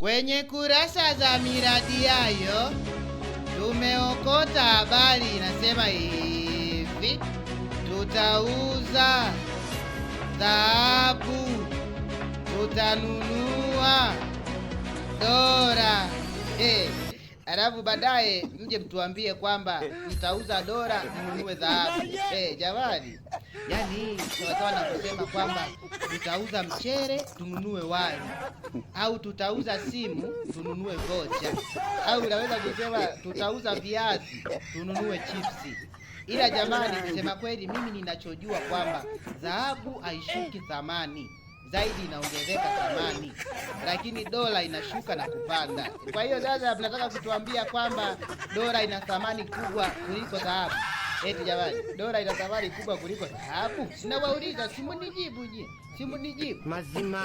Kwenye kurasa za miradi yayo tumeokota habari inasema hivi: tutauza dhahabu, tutanunua dola. Alafu baadaye mje mtuambie kwamba mtauza dola mnunue dhahabu. Jamani, yani sawa na kusema kwamba tutauza mchere tununue wali, au tutauza simu tununue vocha, au unaweza kusema tutauza viazi tununue chipsi. Ila jamani, kusema kweli, mimi ninachojua kwamba dhahabu haishuki thamani, zaidi inaongezeka thamani, lakini dola inashuka na kupanda. Kwa hiyo sasa mnataka kutuambia kwamba dola ina thamani kubwa kuliko dhahabu? Eti jamani, dola ina thamani kubwa kuliko dhahabu? Sinawauliza, simunijibu je? Simunijibu mazima.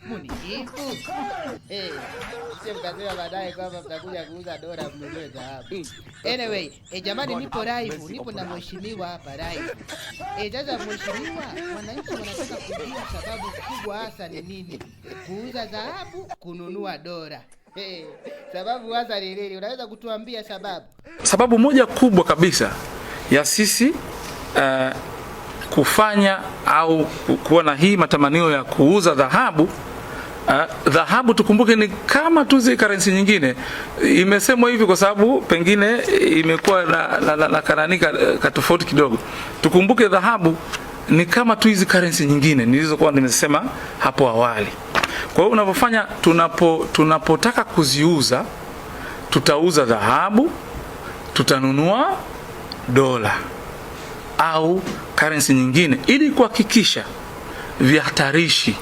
Munijibu. Sio mkasema baadaye kwamba mtakuja kuuza dola mnunue dhahabu. Anyway, jamani, nipo live, nipo na mheshimiwa hapa live. Sasa mheshimiwa, wananchi wanataka kujua sababu kubwa hasa ni nini kuuza dhahabu kununua dola. Sababu hasa ni nini? Unaweza kutuambia sababu? Sababu moja kubwa kabisa ya sisi kufanya au kuwa na hii matamanio ya kuuza dhahabu. Dhahabu tukumbuke ni kama tu zile currency nyingine. Imesemwa hivi kwa sababu pengine imekuwa na kananika tofauti kidogo. Tukumbuke dhahabu ni kama tu hizi currency nyingine nilizokuwa nimesema hapo awali. Kwa hiyo unapofanya, tunapotaka kuziuza, tutauza dhahabu, tutanunua dola au currency nyingine, ili kuhakikisha vihatarishi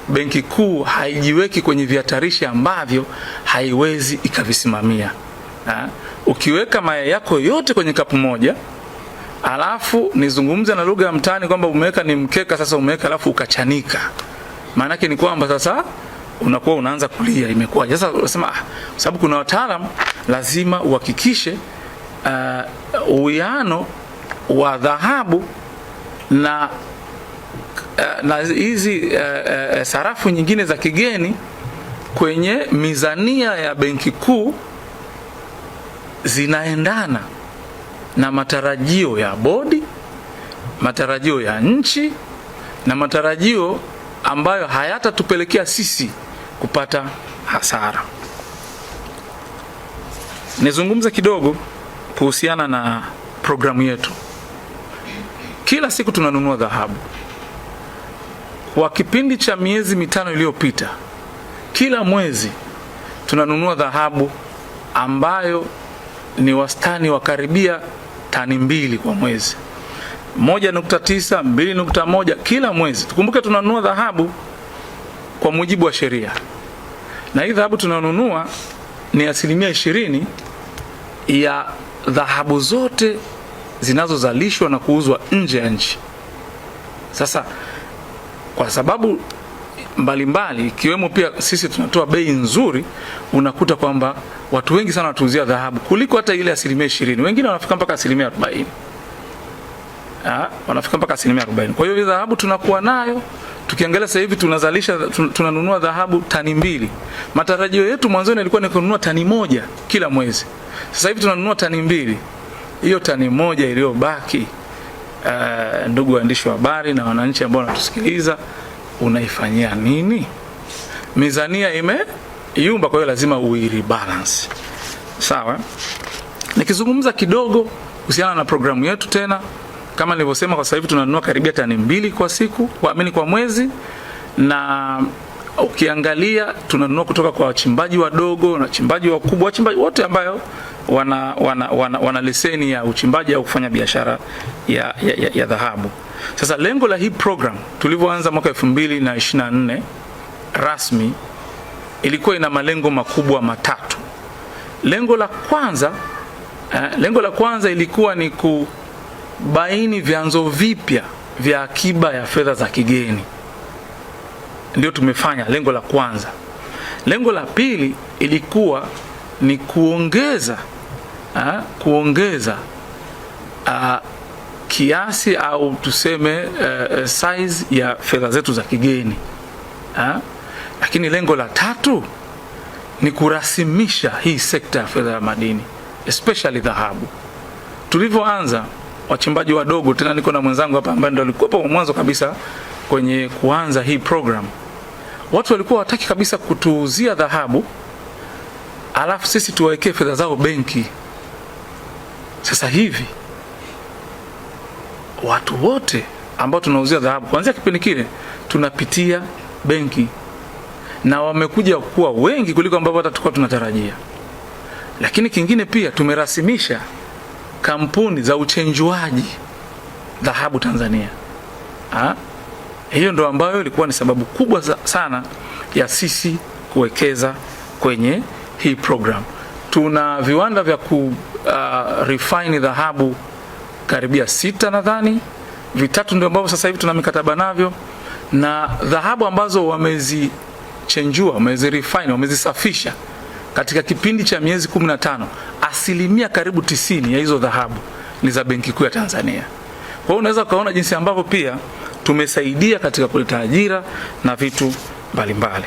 Benki Kuu haijiweki kwenye vihatarishi ambavyo haiwezi ikavisimamia. Ukiweka mayai yako yote kwenye kapu moja, alafu nizungumze na lugha ya mtaani kwamba umeweka ni mkeka, sasa umeweka alafu ukachanika, maana yake ni kwamba sasa unakuwa unaanza kulia, imekuwa sasa. Unasema sababu kuna wataalamu, lazima uhakikishe uwiano wa dhahabu na hizi sarafu nyingine za kigeni kwenye mizania ya Benki Kuu zinaendana na matarajio ya bodi, matarajio ya nchi, na matarajio ambayo hayatatupelekea sisi kupata hasara. Nizungumze kidogo kuhusiana na programu yetu. Kila siku tunanunua dhahabu. Kwa kipindi cha miezi 5 iliyopita, kila mwezi tunanunua dhahabu ambayo ni wastani wa karibia tani 2 kwa mwezi. 1.9, 2.1 kila mwezi. Tukumbuke tunanunua dhahabu kwa mujibu wa sheria. Na hii dhahabu tunanunua ni 20% ya dhahabu zote zinazozalishwa na kuuzwa nje ya nchi. Sasa kwa sababu mbalimbali ikiwemo pia sisi tunatoa bei nzuri, unakuta kwamba watu wengi sana watuuzia dhahabu kuliko hata ile 20%. Wengine wanafika mpaka 40%. Wanafika mpaka 40%. Kwa hiyo dhahabu tunakuwa nayo. Tukiangalia sasa hivi tunanunua dhahabu tani 2. Matarajio yetu mwanzoni yalikuwa ni kununua tani 1 kila mwezi. Sasa hivi tunanunua tani 2. Hiyo tani 1 iliyobaki, ndugu waandishi wa habari na wananchi ambao wanatusikiliza, unaifanyia nini? Mizania imeyumba, kwa hiyo lazima uirebalance. Sawa? Nikizungumza kidogo kuhusiana na programu yetu tena, kama nilivyosema, kwa sasa hivi tunanunua karibia tani 2 kwa siku, kwa mwezi, na ukiangalia tunanunua kutoka kwa wachimbaji wadogo na wachimbaji wakubwa, wachimbaji wote ambayo wana leseni ya uchimbaji au kufanya biashara ya dhahabu. Sasa lengo la hii program tulivyoanza mwaka 2024 rasmi, ilikuwa ina malengo makubwa matatu. Lengo la kwanza ilikuwa ni kubaini vyanzo vipya vya akiba ya fedha za kigeni. Ndio tumefanya lengo la kwanza. Lengo la pili ilikuwa ni kuongeza kiasi au tuseme size ya fedha zetu za kigeni. Lakini lengo la tatu ni kurasimisha hii sekta ya fedha ya madini, especially dhahabu. Tulivyoanza, wachimbaji wadogo, tena niko na mwenzangu hapa ambaye ndo alikuwa mwanzo kabisa kwenye kuanza hii program, watu walikuwa wataki kabisa kutuuzia dhahabu alafu sisi tuwawekee fedha zao benki. Sasa hivi watu wote ambao tunauzia dhahabu kuanzia kipindi kile tunapitia benki, na wamekuja kuwa wengi kuliko ambavyo hata tulikuwa tunatarajia. Lakini kingine pia tumerasimisha kampuni za uchenjuaji dhahabu Tanzania. Hiyo ndo ambayo ilikuwa ni sababu kubwa sana ya sisi kuwekeza kwenye hii program. Tuna viwanda vya refine dhahabu karibia 6 nadhani, 3 ndio ambavyo sasa hivi tuna mikataba navyo, na dhahabu ambazo wamezichenjua, wamezirefine, wamezisafisha katika kipindi cha miezi 15, asilimia karibu 90 ya hizo dhahabu ni za Benki Kuu ya Tanzania. Kwa hiyo unaweza kaona jinsi ambavyo pia tumesaidia katika kuleta ajira na vitu mbalimbali.